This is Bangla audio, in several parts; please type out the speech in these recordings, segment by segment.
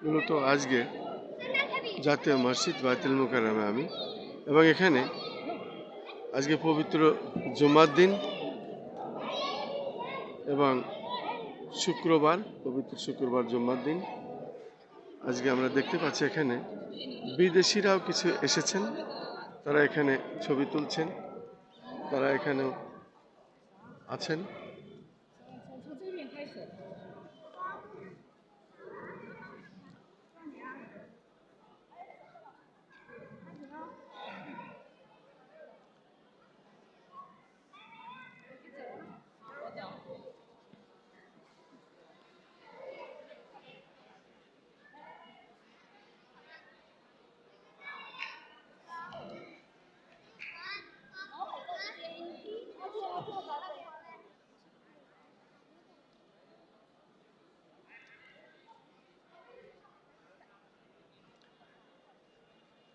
মূলত আজকে জাতীয় মসজিদ বাইতুল মুকাররমে আমি, এবং এখানে আজকে পবিত্র জুমার দিন এবং শুক্রবার, পবিত্র শুক্রবার জুমার দিন। আজকে আমরা দেখতে পাচ্ছি এখানে বিদেশিরাও কিছু এসেছেন, তারা এখানে ছবি তুলছেন, তারা এখানেও আছেন।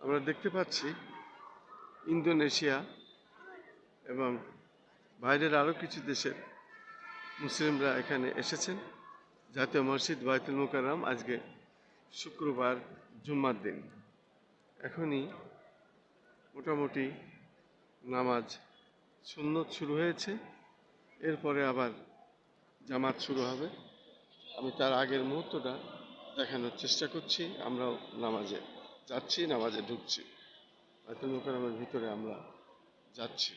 আমরা দেখতে পাচ্ছি ইন্দোনেশিয়া এবং বাইরের আরও কিছু দেশের মুসলিমরা এখানে এসেছেন। জাতীয় মসজিদ বাইতুল মুকাররম আজকে শুক্রবার জুম্মার দিন। এখনই মোটামুটি নামাজ সুন্নত শুরু হয়েছে, এরপরে আবার জামাত শুরু হবে। আমি তার আগের মুহূর্তটা দেখানোর চেষ্টা করছি। আমরাও নামাজে যাচ্ছি, নামাজে ঢুকছি, বাইতুল মুকাররমের ভিতরে আমরা যাচ্ছি।